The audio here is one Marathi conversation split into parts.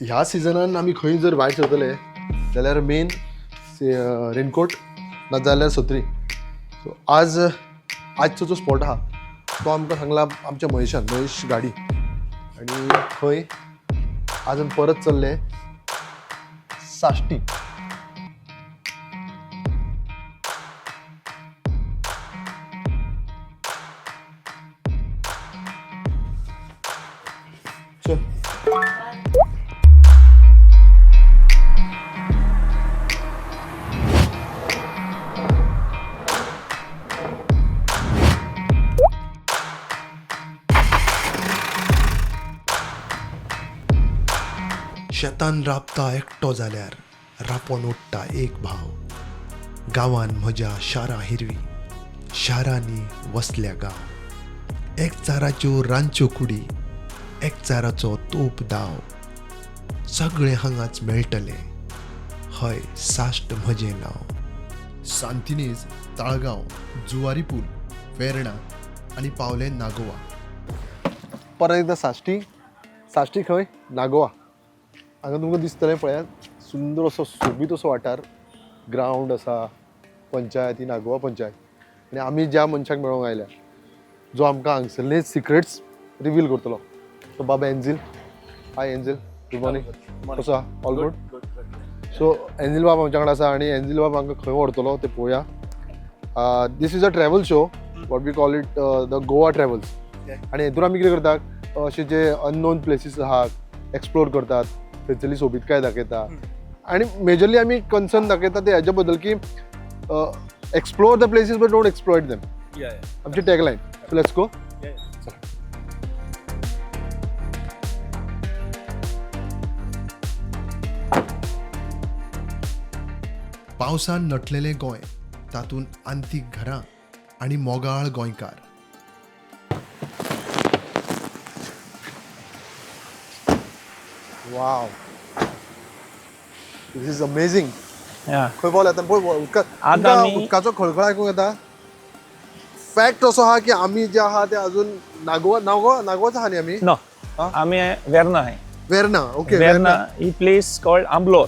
ह्या सिजनान आमी खंय जर भायर सरतले जाल्यार मेन रेनकोट नाजाल्यार सत्री. सो आजचो जो स्पॉट आहा तो आमकां सांगला आमच्या महेश गाडी. आनी थंय आज आमी परत चल्ले साश्टी. चल शेतान राबता एकटो जाल्यार रापोन उठटा एक भाव. गांवान म्हज्या शारां हिरवी, शारांनी वसल्या गांव. एकचाराच्यो रांदच्यो कुडी, एकचाराचो तोप दाव. सगळे हांगाच मेळटले, हय साश्ट म्हजें नांव. सांतिनेज, ताळगांव, जुवारी पूल, वेर्णा आनी पावले नागोवा. परत एकदां साश्टी खंय नागोवा. हांगा तुमकां दिसतलें पळयात सुंदर असो सोबीत असो वाठार. ग्रावंड आसा, पंचायत ही नागोवा पंचायत. आनी आमी ज्या मनशाक मेळोंक आयल्या जो आमकां हांगसरले सिक्रेट्स रिवील करतलो सो बाबा एंजिल. हाय एंजिल, गूड मॉर्निंग. कसो आहा? All good. सो एंजिल बाब आमच्या कडेन आसा आनी एंजिल बाब आमकां खंय व्हरतलो तें पळोवया. This is a travel show, what we call it the Goa travels. आनी हेतून आमी कितें करतात, अशे जे अननोन प्लेसीस आहा एक्सप्लोर करतात, थंयसरली सोबीतकाय दाखयता. आनी मेजरली आमी कन्सर्न दाखयता ते हेजे बद्दल की explore the places but don't exploit them. आमची टॅगलायन. So let's go. पावसान नटलेलें गोंय, तातूंत आंतीक घरां आनी मोगाळ गोंयकार. Wow, this is amazing. खंय पावले आतां पळय उदकाचो खळखळ आयकूंक येता. फॅक्ट असो आहा की आमी जे आहा ते अजून नागोवाच आहा न्ही आमी. No, आम्ही वेर्ना आहे. वेर्ना. ओके. वेर्ना ही प्लेस कॉल्ड आंबलोर.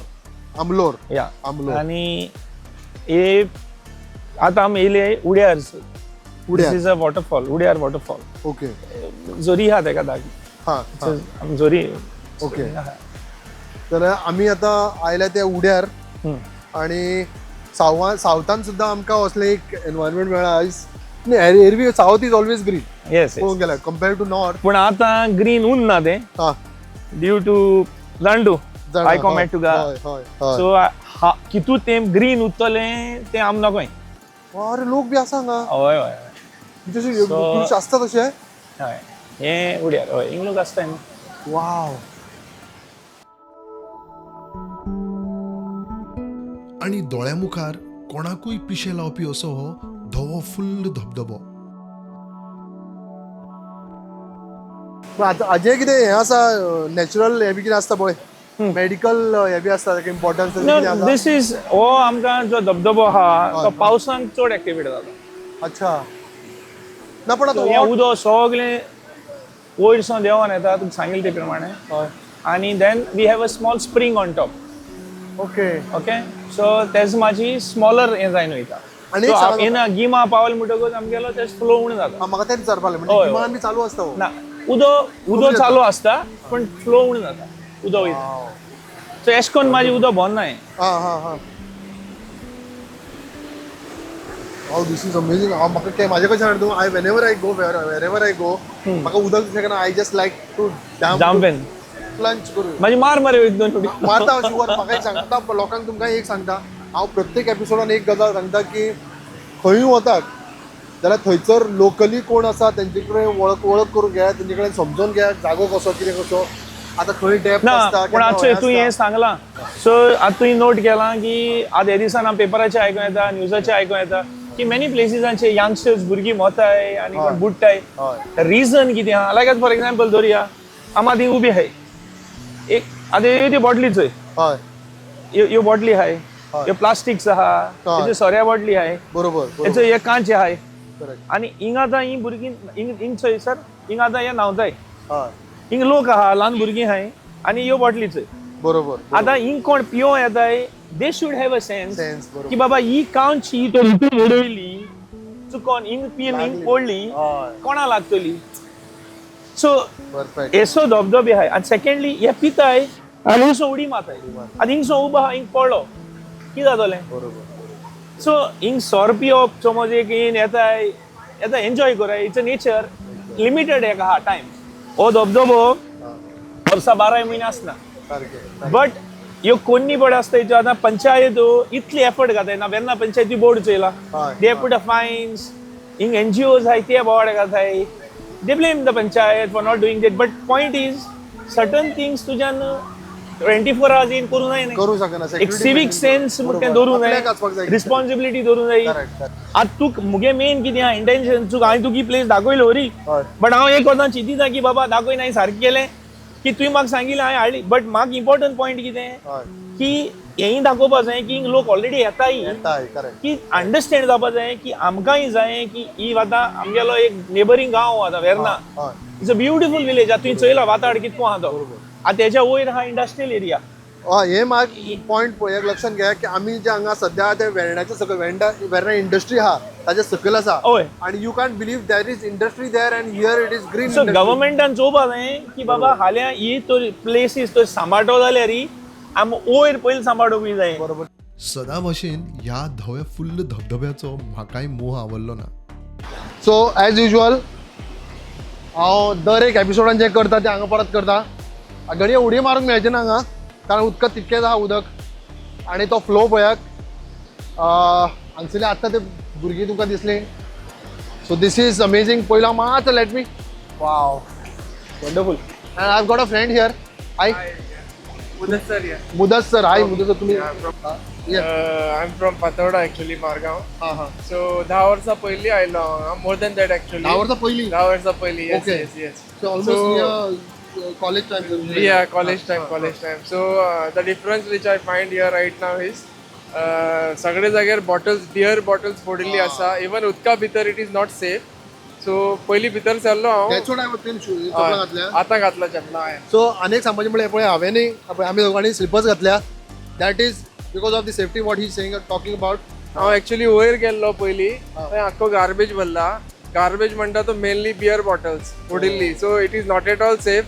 आंबलोर. या आंबलोर. आणि हे आता आम्ही येयले Udyar. This is a waterfall, Udyar waterfall. Okay. जोरी आहा तेका दाग. हां जोरी. ओके. जाल्यार आमी आतां आयल्या त्या उड्यार आनी सावथान सुद्दां आमकां असलें एक एनवायरमेंट मेळ्ळा आयज. एरवी south is always green yes पळोवंक गेल्यार कम्पेर्ड टू नॉर्थ. पण आतां ग्रीन उरना ना ते ड्यू टू जाणटू आयको मेळटुका. सो कितू तें ग्रीन उरतलें तें आम नकोय. अरे लोक बी आसा हांगा. हय हय जशे आसता तशें. हय हे उड्यार. हय हिंग लोक आसता. वाव. आनी दोळ्या मुखार कोणाकूय पिशे लावपी असो हो धवो फुल्ल धबधबो. हाजे कितें हें आसा, नॅचरल हें बी कितें आसता पळय, मेडिकल हें बी आसता ताका इम्पॉर्टन्स. दिस इज हो आमकां जो धबधबो आहा तो पावसांत चड एक्टिवेट जाता. अच्छा. ना पण हें उदक सगळें वयरसावन देंवोन येता तुका सांगिल्ले ते प्रमाणे. आनी then we have a small spring on top. Okay. Okay. So तेज माजी स्मॉलर हें जायन वयता. आनी गिमा पावल म्हणटकूच आमगेलो ते फ्लो उणो जाता. म्हाका तेच विचारपाक म्हणजे गिमान बी चालू आसता. ना, उदक चालू आसता पण फ्लो उणो जाता. उदक वयता. सो एश कोन्न म्हाजी उदक भोंवनाय. हां. Oh, this is amazing. म्हाका म्हाजे कशें जाणा तूं, whenever I go म्हाका उदक दिसलें काय I just like to jump in. Plunge करूं. म्हाजी मार एक दोन उडी मारता शुवर. म्हाका एक सांगता, लोकांक तुमकां एक सांगता, हांव प्रत्येक एपिसोडान एक गजाल सांगता की खंयूय वतात जाल्यार थंयसर लोकली कोण आसा तेंचे कडेन वळख करून घेयात, तेंचे कडेन समजून घेयात जागो कसो कितें कसो. आतां खंय डेप्थ आसता. पूण आतां तूं हें सांगलां. सो आतां तुवें नोट केलां की आतां हे दिसान हांव पेपराचेर आयकूं येता, न्यूजाचेर आयकूं येता की मेनी प्लेसीसांचे यंगस्टर्स भुरगीं मोताय आनी कोण बुडटाय. रिजन कितें आहा? लायक फॉर एग्जाम्पल धरया, आमा थंय उबी आहाय एक आतां ह्यो बॉटली चोय. ह्यो बॉटली आहाय, ह्यो प्लास्टिक्स आहा, हेच्यो सोऱ्या बॉटली आहाय. बरोबर. हेचो हे कांच आहाय. आनी हिंग आतां ही भुरगीं हिंग चोय सर, हिंग आतां हे न्हांवताय. हिंग लोक आहा, ल्हान भुरगीं आहाय आनी ह्यो बॉटली चोय. बरोबर आता हिंग कोण पियो येताय they should have a sense Sense, बरोबर. की बाबा ही कांची तो हितून उडयली चुकोन हिंग पिन हिंग पडली हय. कोणा लागतली सो परफेक्ट एसो धबधबे आहाय आणि सेकंडली हे पिताय आणि हिंगसो उडी मारताय आनी हिंगसो उबो आहा हिंग पडलो कितें जातलें बरोबर सो हिंग सोर पिवप समज एक येन येताय येता एन्जॉय कराय इट्स अ नेचर लिमिटेड एक आहा टायम हो धबधबो वर्सा 12 म्हयने आसना सारकें बट ह्यो कोन्नी पड आसता ह्यो आतां पंचायत इतली एफर्ट घाताय ना वेन्ना पंचायती बोर्ड चयला हय, दे पुट अ फायन्स हिंग एनजीओज आहाय ते बोवाड घाताय they blame the panchayat for not doing that but point is certain things तुज्यान 24 hours येन करूं जाय करू शकना एक सिवीक सेन्स तें दवरूं जाय रिस्पॉन्सिबिलिटी दवरूं जाय करेक्ट आतां तुक मुगे मेन कितें आहा इंटेन्शन तुका हांवें तुका ही प्लेस दाखयलो वरी हय. बट हांव एक वचोन चिंतिता की बाबा दाखय हांवें सारकें केलें की तुवें म्हाका सांगिल्लें हांवें हाडली बट म्हाका इम्पॉर्टंट पॉयंट कितें हय की हेंय दाखोवपा जाय की हिंग लोक ऑलरेडी येताय येताय करेक्ट की अंडरस्टँड जावपा जाय की आमकांय जाय की ही आतां आमगेलो एक नेबरिंग गांव आतां वेर्ना हय इट्स अ ब्युटिफूल विलेज आतां तुवें चयला वातावरण कितको आहा तो आतां तेच्या वयर आहा इंडस्ट्रियल एरिया हे म्हाका पॉयंट पळय लक्षात घ्या की आमी जे हांगा सध्या ते वेर्णाच्या सकयल वेर्णा इंडस्ट्री आहा ताच्या सकयल आसा हय आणि you can believe there is industry there and here it is green so गव्हर्मेंटान चोवपा जाय की बाबा हाल्या ही तो प्लेसीस तो सांबाळटो जाल्यार आम वयर पयलीं सांबाळोवपी जाय बरोबर सदा भशेन ह्या धव्या फुल्ल धबधब्याचो म्हाकाय मोह आवडलो ना सो एज युजल हांव दर एक एपिसोडान जे करता ते हांगा परत करता घडये उडी मारूंक मेळचे ना हांगा कारण उदकात तितकेच आहा उदक आणि तो फ्लो पळयात हांगसरले आत्तां ते भुरगीं तुमकां दिसली सो दीस इज अमेझींग पयलो मात let me wow wonderful and I have got a friend here hi मुदत सर हाय मुदत सर तुम्ही I'm from Patoda actually, Margaon. हां हां So 10 वर्सां पयलीं आयलो हांगा more than that actually. 10 वर्सां पयलीं 10 वर्सां पयलीं yes Okay. yes. So almost college time Yeah, college time. So the difference which I find here right now is सगळे जाग्यार bottles beer bottles फोडिल्ली आसा even उदका भितर it is not safe. So पयलीं भितर सरलो हांव त्याचो टायम तुवें चपलां घातल्या आतां घातला चपलां हांवें. सो अनेक सांगपाचें म्हळ्यार पळय हांवेंय आमी दोगांनी स्लिपर्स घातल्या that is because of the safety what he saying talking about हांव एक्चुअली वयर गेल्लो पयलीं थंय आख्खो गार्बेज भरला गार्बेज म्हणटा तो मेनली बियर बॉटल्स फोडिल्ली so it is not at all safe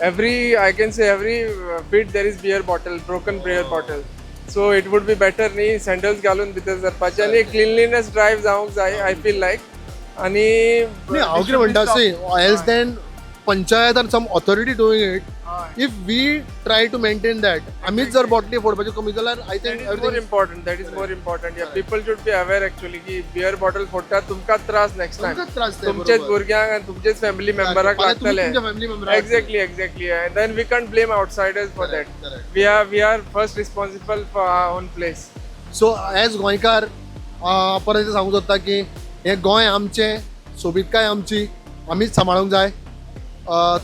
every I can say every feet there is beer bottle broken beer bottle so it would be better न्ही सँडल्स घालून भितर सरपाचें आनी क्लिनलीनेस ड्रायव्ह जावंक जाय आय फील लायक आनी हांव कितें म्हणटा सी else then panchayat are some authority doing it if we try to maintain that आमीच जर बॉटली फोडपाच्यो कमी जाल्यार I think That is more important. That is more important. Yeah, people should be aware actually की beer bottle फोडटात तुमकांच त्रास next time. तुमकांच त्रास ते, तुमचेच बरोबर. भुरग्यांक आणि तुमचेच फॅमिली मेंबराक फाल्यां तुम्ही लागतले. तुमच्या family member राक. Exactly. And then we can't blame outsiders for that. correct. We are first responsible for our own place. So as गोंयकार परत एकदां सांगूंक सोदता की हें गोंय आमचें सोबीतकाय आमची आमीच सांबाळूंक जाय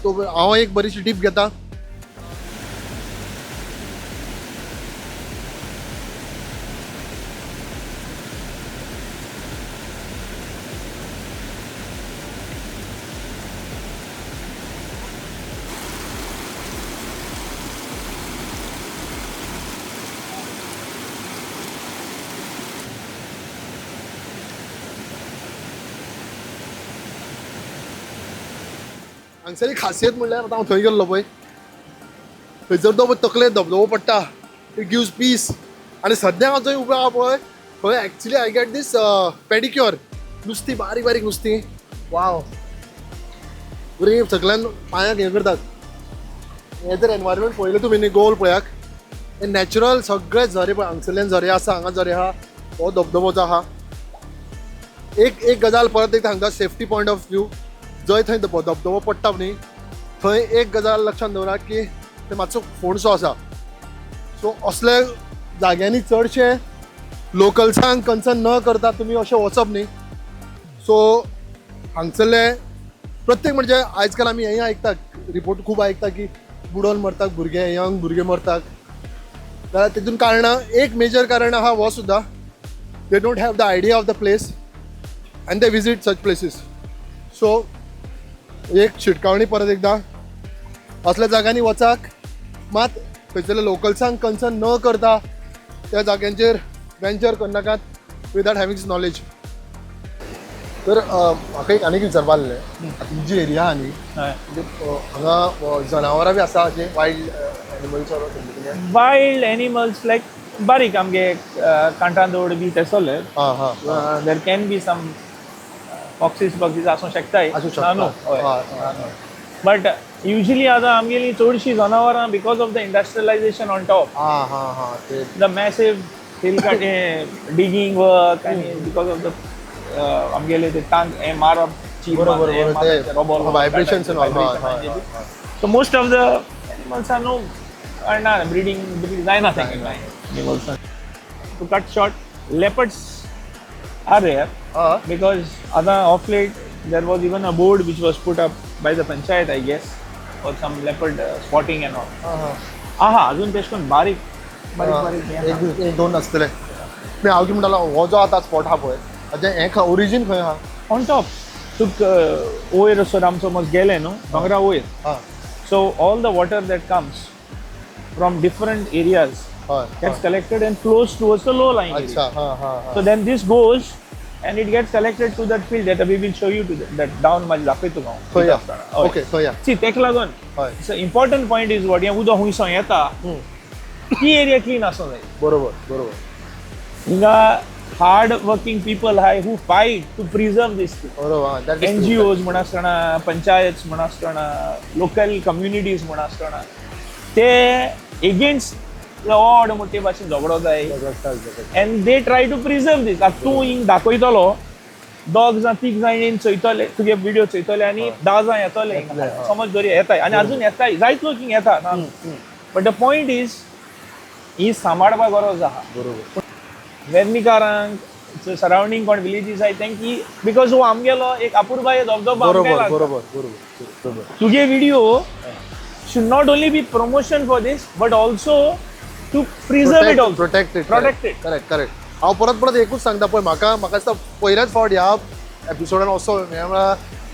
तो हांव एक बरीशी टीप घेता हांगसरी खासियत म्हणल्यार आतां हांव थंय गेल्लो पळय थंयसर तो तकलेर धबधबो पडटा इट गिव्स पीस आनी सद्या हांव थंय उबो आहा पळय थंय actually I get these pedicure नुस्तीं बारीक बारीक नुस्तीं वाव बरी सकल्यान पांयाक हें करतात हें जर एनवायरमेंट पळयलें तुमी न्ही गोल पळयाक हें नॅचरल सगळे झरे पळय हांगसरल्यान झरे आसा हांगा झरे आहा हो धबधबो जो आहा एक गजाल परत एक सांगता सेफ्टी पॉयंट ऑफ व्यू जंय थंय धबधबो पडटा न्ही थंय एक गजाल लक्षात दवरा की ते मातसो फोंडसो आसा सो असले जाग्यांनी चडशे लोकल्सांक कन्सर्न न करता तुमी अशें वचप न्ही सो हांगसरले प्रत्येक म्हणजे आयज काल आमी हें आयकता रिपोर्ट खूब आयकता की बुडोवन मरतात भुरगे यंग भुरगे मरतात जाल्यार तितून कारणां एक मेजर कारण आहा हो सुद्दां they don't have the idea of the place and they visit such places so एक शिटकावणी परत एकदा असल्या जाग्यांनी वचाक मात थंयसरल्या लोकल्सांक कन्सर्न न करता त्या जाग्यांचेर वेंचर करनाकात विदाउट हॅव्हिंग दिस नॉलेज. तर म्हाका एक आनीक विचारपा आसलें, आतां ही जी एरिया आहा न्ही हय. हांगा जनावरां बी आसा जे वायल्ड एनिमल्स वायल्ड एनिमल्स लायक बारीक आमगे कांटांदोड बी तेसोले हां हां देर कॅन बी सम फॉक्सीस आसूं शकताय. आसूं शकता. हय. बट युजली आतां आमगेली चडशीं जनावरां because of the industrialisation on top हां ते द मॅसिव हिल काटे डिगिंग वर्क आनी बिकॉज ऑफ द आमगेले ते तांक हें मारप बरोबर ते vibrations and all. So most of the animals are no are not breeding जायना तेंगे animals. To cut short, leopards are rare because of late there was even a board which was put up by the panchayat, I guess, for some leopard spotting and all. अजून तेश कोन बारीक एक दोन आसतले. मी हांव कितें म्हणटालो हो जो आतां स्पॉट आहा पळय हाजें हें ओरिजीन खंय आहा? on top. तुक वयर असो आमचो मस गेले न्हू दोंगरा वयर. So all the water that comes from different areas gets collected and flows towards the low lying area. अच्छा So then this goes and it gets collected to that field that we will show you to that down माझी दाखयतो हांव. खंय या? ओके खंय या? See तेक लागून हय. so important point is what हें उदक हुंयसो येता ती एरिया क्लीन आसूं जाय. बरोबर हिंगा hard working people hi who fight to preserve this thing. बरोबर. NGOs म्हण आसतना पंचायत म्हण आसतना लोकल कम्युनिटीज म्हण आसतना ते एगेन्स्ट व्हड मोठे भाशेन झगडो जाय and they try to preserve this. आतां तूं हिंग दाखयतलो दोग जां तीग जाण येवन चयतले तुगे व्हिडिओ चयतले आनी 10 जाण येतले समज जरी येताय आनी अजून येताय जायत लोक हिंग येता. बट द पॉयंट इज ही सांबाळपा गरज आहा. बरोबर. वेर्णेकारांक सरावंडींग कोण विलेजीस आहाय तेंकी बिकॉज हो आमगेलो एक अपुरबाय धबधबो बरोबर. तुगे video should not only be promotion for this but also to preserve it also. Protect it. Correct. हांव परत एकूच सांगता पळय म्हाका दिसता पयल्याच फावट ह्या एपिसोडान असो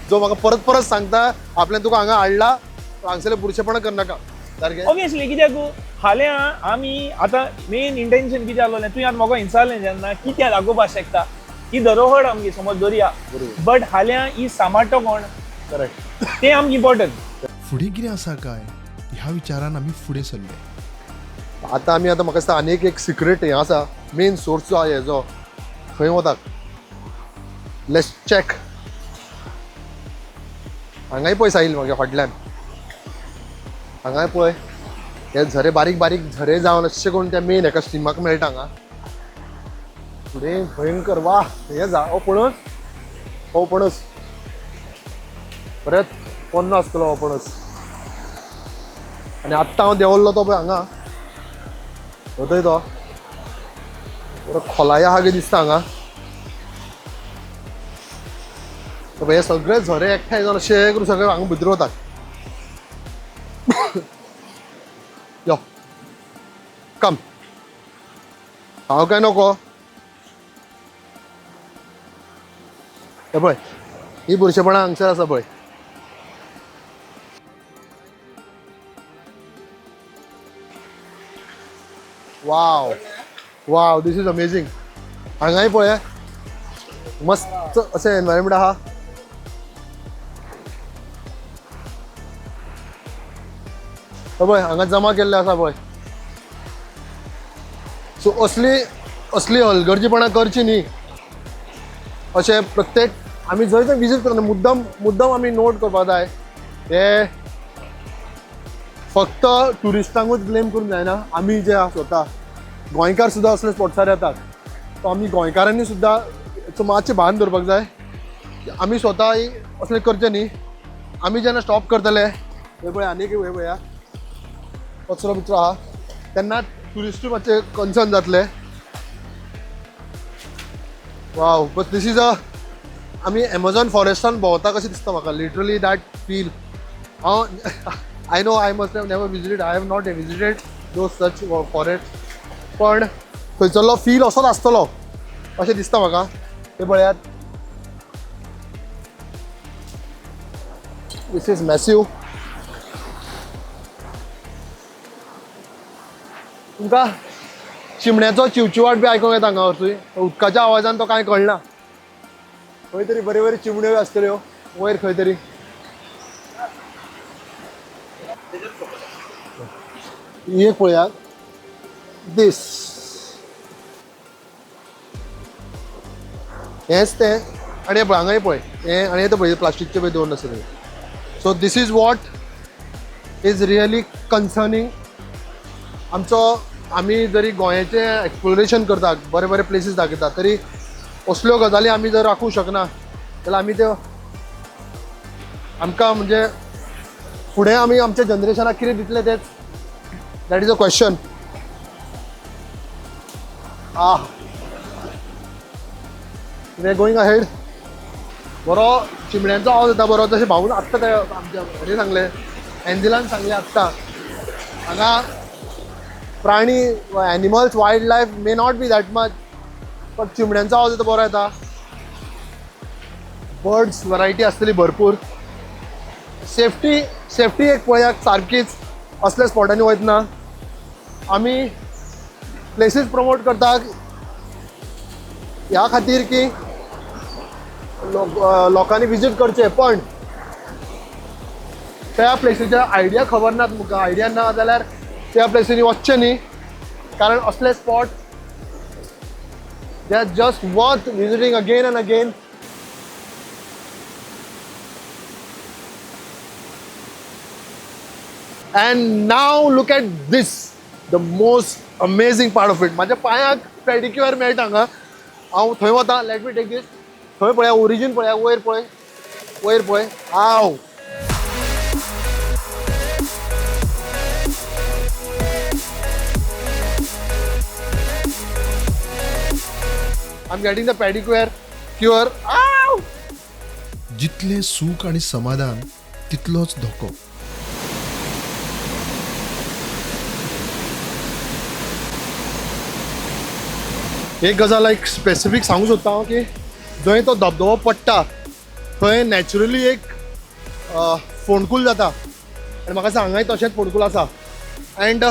जो म्हाका परत सांगता आपल्यान तुका हांगा हाडला हांगसरले बुरशेपणां करनाका. सारकें? ऑब्वियसली कित्याक हाल्या आमी आतां मेन इंटेंशन कितें आसलें तुवें आतां म्हाका विचारलें जेन्ना कित्याक दाखोवपाक शकता ही धरोहर आमगे समज दर्या बट हाल्या ही सांबाळटो कोण करेक्ट तें आमकां इम्पॉर्टंट. फुडें कितें आसा काय ह्या विचारान आमी फुडें सरले. आतां म्हाका दिसता आनीक एक सिक्रेट हें आसा मेन सोर्स जो आहा हेजो खंय वता. Let's check. हांगाय पळय साहिल म्हागे फाटल्यान हांगाय पळय हे झरे बारीक झरे जावन अशें करून त्या मेन हेका स्टिमाक मेळटा हांगा. फुडें भयंकर वा हें जा हो पणस परत पोन्नो आसतलो हो पणस. आनी आत्तां हांव देंवल्लो तो पळय हांगा थंय तो बरो खोलाया आहा दिसता हांगा. हे सगळे झरे एकठांय जावन अशे करून सगळे हांगा भितर वतात. यो कम हांव काय नको. हे पळय ही बुरशेपणां हांगसर आसा पळय. Wow this is amazing. हांगाय पळय मस्त अशें एनवायरमेंट आहा. पळय हांगा जमा केल्ले आसा पळय. सो असली हलगर्जीपणां करची न्ही अशें प्रत्येक आमी जंय थंय विजीट करता मुद्दम आमी नोट करपाक जाय. हे फक्त ट्युरिस्टांकूच ब्लेम करून जायना. आमी जे आहा स्वता गोंयकार सुद्दां असले स्पॉट्सार येतात. सो आमी गोंयकारांनी सुद्दां मातशें भान दवरपाक जाय. आमी स्वता असलें करचें न्ही. आमी जेन्ना स्टॉप करतले हे पळय आनीक हे पळया कचरो बिचरो आहा तेन्ना ट्युरिस्टूय मातशे कन्सर्न जातले. वाव बट दीस इज आमी एमेझॉन फॉरेस्टान भोंवता कशें दिसता म्हाका लिटरली दॅट फील. हांव I know I must have never visited I have not visited those such forest पण थंयसरलो फील असोच आसतलो अशें दिसता म्हाका. हे पळयात दिस इज मॅसिव. तुमकां चिमण्याचो चिवचिवाट बी आयकूंक येता हांगा वरसूय उदकाच्या आवाजान तो कांय कळना खंय तरी बऱ्यो बऱ्यो चिमण्यो आसतल्यो वयर खंय तरी ही एक पळयात दीस हेच तें आनी हे पळय हांगाय पळय हें आनी येता पळय प्लास्टीकचे पळय दोन आसा so this is what is really concerning आमचो आमी जरी गोंयाचें एक्सप्लोरेशन करता बरे बरे प्लेसीस दाखयता तरी असल्यो गजाली आमी जर राखूंक शकना जाल्यार आमी त्यो आमकां म्हणजे फुडें आमी आमच्या जनरेशनाक कितें दितले तेच that is a question way going ahead बरो चिमण्यांचो आवाज येता बरो जशें भाऊन आत्तां ते आमच्या हेणी सांगलें एंजिलान सांगलें आत्तां हांगा प्राणी animals wild life may not be that much but चिमण्यांचो आवाज येता बरो येता बर्ड्स वरायटी आसतली भरपूर सेफ्टी एक पळयात सारकीच असल्या स्पॉटांनी वयतना आमी प्लेसीस प्रमोट करता ह्या खातीर की लोकांनी विजीट करचे पण त्या प्लेसीचे आयडिया खबर ना तुमकां आयडिया ना जाल्यार त्या प्लेसींनी वचचें न्ही कारण असले spot they are just worth visiting again end again and now look at this the most amazing part of it माझ्या पांयाक पेडिक्युअर मेळटा हांगा हांव थंय वता लेट मी टेक दीस थंय पळया ओरिजीन पळया वयर पळय आव I am getting the pedicure cure आव जितले सूख आणि समाधान तितलोच धोको एक गजाल एक स्पेसिफीक सांगू सोदता हांव की जंय तो धबधबो पडटा थंय नॅचरली एक फोंडकूल जाता आनी म्हाका दिसता हांगाय तशेंच फोंडकूल आसा अँड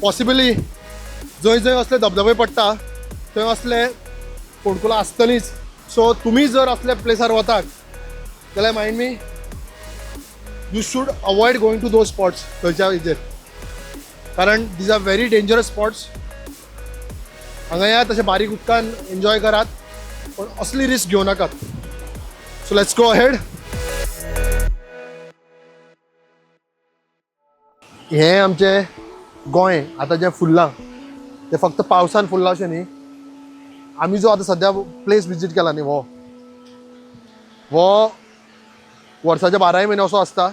पॉसिबली जंय जंय असले धबधबे पडटा थंय असले फोंडकुलां आसतलींच सो तुमी जर असल्या प्लेसार वतात जाल्यार mind me you should avoid going to those spots थंयच्या हेजेर कारण these are very dangerous spots हांगा या तशें बारीक उदकान एन्जॉय करात पण असली रिस्क घेवं नाकात सो लेट्स गो अहेड हें आमचें गोंय आतां जें फुल्लां तें फक्त पावसान फुल्लां अशें न्ही आमी जो आतां सद्या प्लेस विजीट केला न्ही हो वर्साचे 12 म्हयने असो आसता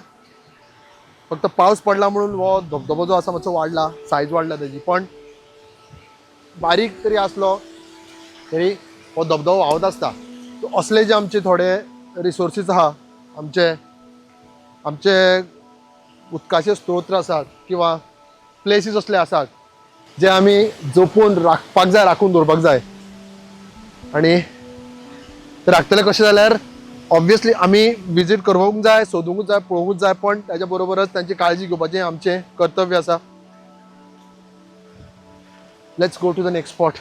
फक्त पावस पडला म्हणून हो धबधबो जो आसा मातसो वाडला सायज वाडला तेजी पण बारीक तरी आसलो तरी हो धबधबो व्हांवत आसता सो असले जे आमचे थोडे रिसोर्सीस आहा आमचे उदकाचे स्तोत्र आसात किंवा प्लेसीस असले आसात जे आमी जपून राखपाक जाय राखून दवरपाक जाय आनी ते राखतले कशें जाल्यार ऑब्वियसली आमी विजीट करपाकूच जाय सोदूंकूच जाय पळोवंकूच जाय पण त्याच्या बरोबरच तांची काळजी घेवपाचें आमचें कर्तव्य आसा let's go to the next spot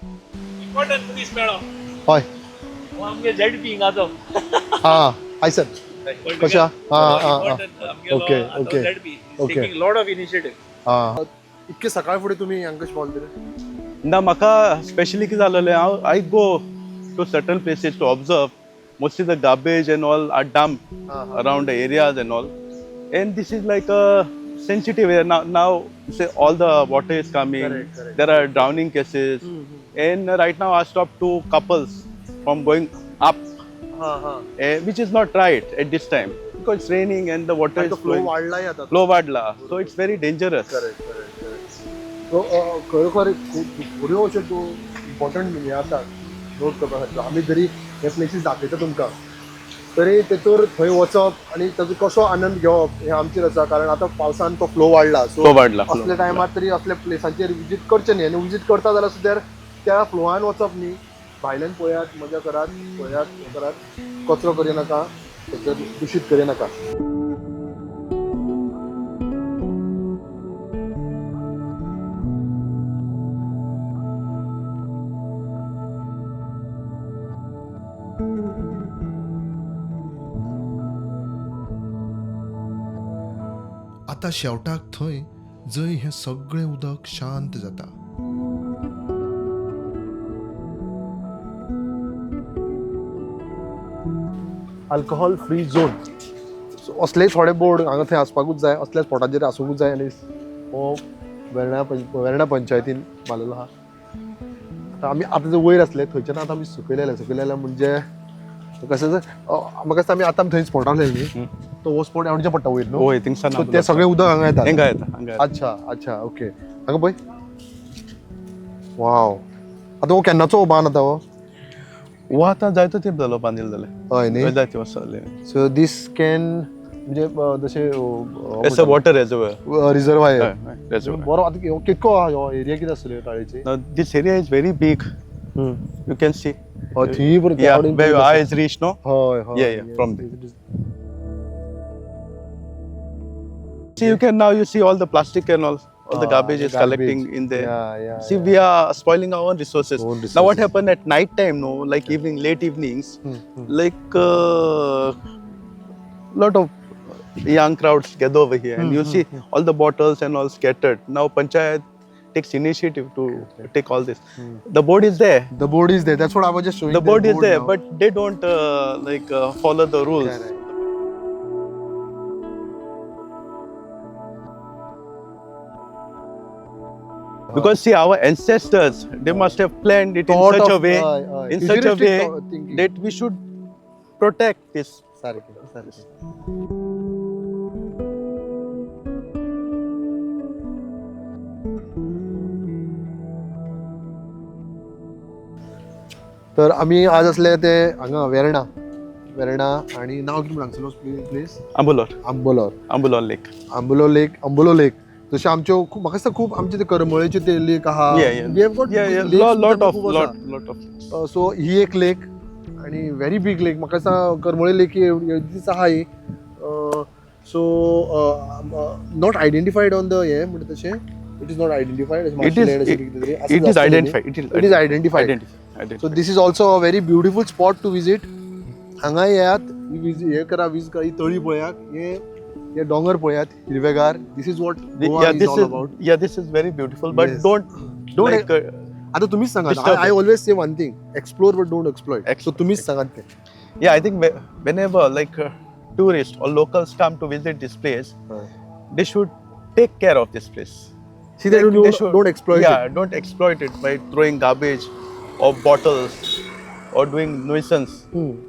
important मनीस मेळ्ळो हय हो आमगे झेड पी हिंगाचो हां आय सर कशा okay okay okay lot of initiative हां इतके सकाळ फुडें तुमी हांगा कशें पावले तर ना म्हाका स्पेशली कितें जालेलें हांव I go to certain places to observe mostly the garbage and all are dump around the areas and all and this is like a sensitive area now say all the water is coming correct. There are drowning cases and right now I stopped 2 couples from going up which is not right at this time because it's raining and the water is flow वाढलाय आता flow वाढला so it's very dangerous so खरोखर बऱ्यो अश्यो तूं इम्पॉर्टंट हे आसा नोट करपा खातीर आमी जरी हे प्लेसीस दाखयता तुमकां तरी तेतूर थंय वचप आनी ताचो कसो आनंद घेवप हे आमचेर आसा कारण आतां पावसान तो फ्लो वाडला सो असल्या टायमार तरी असल्या प्लेसांचेर विजीट करचें न्ही आनी विजीट करता जाल्यार सुद्दां त्या फ्लोआन वचप न्ही भायल्यान पळयात मजा करात पळयात हे करात कचरो करिनाका दूषित करिनाका आतां शेवटाक थंय जंय हें सगळें उदक शांत जाता. Alcohol free zone. सो असले थोडे बोर्ड हांगा थंय आसपाकूच जाय, असल्या स्पॉटाचेर आसूंकूच जाय. आनी हो वेर्णा पंचायतीन बांदलेलो आहा. आतां आमी आतां जर वयर आसले थंयच्यान आतां आमी सकयल आयले म्हणजे कशें म्हाका दिसता आमी आतां थंय स्पॉटार आसले न्ही, तो हो स्पॉट एवडचे पडटा वयर न्हू. वय थिंगसान सो ते सगळे उदक हांगा येता. हांगा येता. अच्छा ओके. हांगा पळय. वाव. आतां हो केन्नाचो हो बांद आतां हो? वो आतां जायतो तेंप जालो बांदिल्लो जाल्यार. हय न्ही. जायते वर्सां जाली. सो दीस कॅन म्हणजे जशें It's a water reservoir. Reservoir. Reservoir. बरो. आतां कितको आहा हो एरिया कितें आसतली ताळेची? Now this area is very big. You can see. थंय बरें Yeah, where your eyes reach, no? हय Yeah, from there. See, you can now you see all the plastic and all the garbage is collecting in there. Yeah. See, we are spoiling our own resources. Own Now, what resources. happened at night time? No, like late evenings, like lot of young crowds gather over here, and you see all the bottles and all scattered. Now, Panchayat takes initiative to take all this. The board is there. The board is there. That's what I was just showing. The board is there, now. but they don't follow the rules. Correct. Because see, our ancestors, they must have planned it Thought in such a of- way, aye. in such a Futuristic way thinking. that we should protect this. सारकें. तर आमी आज असले ते हांगा वेर्णा आणि नाव कितें सांगतलो प्लेस? Ambulor, आंबोलोर. Ambulor Lake. आंबोलो लेक. जशें आमच्यो खूब म्हाका दिसता खूब आमचे ते करमळेचे ते लेक आहा. Lot of. सो ही एक लेक आणि व्हेरी बिग लेक. म्हाका दिसता करमळे लेक दीस आहा ही. So not identified on the हे म्हणटा तशें. It is not identified. It is identified. It is identified. So this is also a very beautiful spot to visit. हांगा येयात, हे करा, ही तळी पळयात, हे डोंगर पळयात हिरवेगार. This is what Goa is all about. This is very beautiful, but Yes. don't like. आता तुम्हीच सांगा. Disturb I always say one thing: explore but don't exploit. So तुम्हीच सांगात ते. Yeah, I think whenever tourists or locals come to visit this place, they should take care of this place. See that Like, don't exploit Yeah, it. don't exploit it by throwing garbage or bottles or doing nuisance.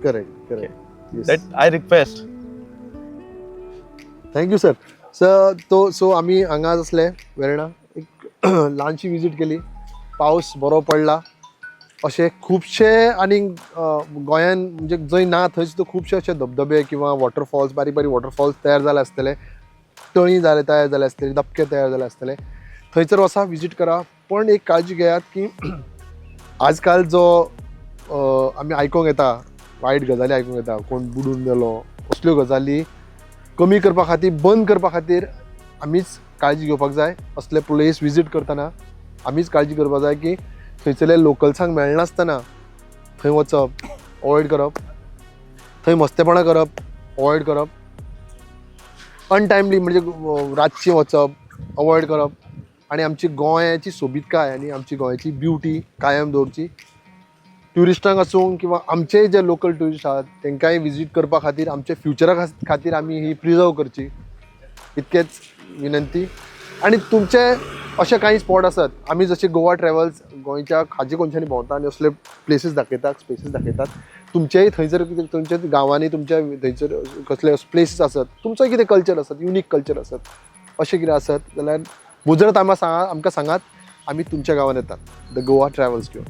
Correct. Yes. That I request. Thank you sir. So आम्ही हांगा असले वेर्णा एक ल्हानशी विजीट केली. पावस बरो पडला. अशे खुबशे आनी गोंयान म्हणजे जंय ना थंय सुद्दां खुबशे अशे धबधबे किंवा वॉटरफॉल्स, बारीक बारीक वॉटरफॉल्स तयार जाले आसतले, तळी तयार जाले आसतले, दबके तयार जाले आसतले. थंयसर वचा, विजीट करा. पण एक काळजी घेयात की आजकाल जो आमी आयकूंक येता, वायट गजाली आयकूंक येता, कोण बुडून गेलो, असल्यो गजाली कमी करपा खातीर, बंद करपा खातीर आमीच काळजी घेवपाक जाय. असले प्लेस विजीट करतना आमीच काळजी करपाक जाय की थंयसरले लोकल्सांक मेळनासतना थंय वचप अवॉयड करप, थंय मस्तेपणां करप अवॉयड करप, अनटायमली म्हणजे रातची वचप अवॉयड करप, आनी आमची गोंयाची सोबीतकाय आनी आमची गोंयाची ब्युटी कायम दवरची. ट्युरिस्टांक आसूं किंवा आमचे जे लोकल ट्युरिस्ट आहात तांकांय विजीट करपा खातीर, आमच्या फ्युचरा खातीर आमी ही प्रिजर्व करची, इतकेच विनंती. आनी तुमचे अशे काही स्पॉट आसात, आमी जशे गोवा ट्रॅव्हल्स गोंयच्या खाजे कोणशांनी भोंवता आनी असले प्लेसीस दाखयतात, स्पेसीस दाखयतात. तुमचेय थंयसर कितें तुमच्या गांवांनी तुमच्या थंयसर कसले प्लेसीस आसात, तुमचो कितें कल्चर आसात, युनीक कल्चर आसात, अशें कितें आसत जाल्यार मुजरत आमकां सांगात. आमी तुमच्या गांवांत येतात. द गोवा ट्रॅव्हल्स घेवन.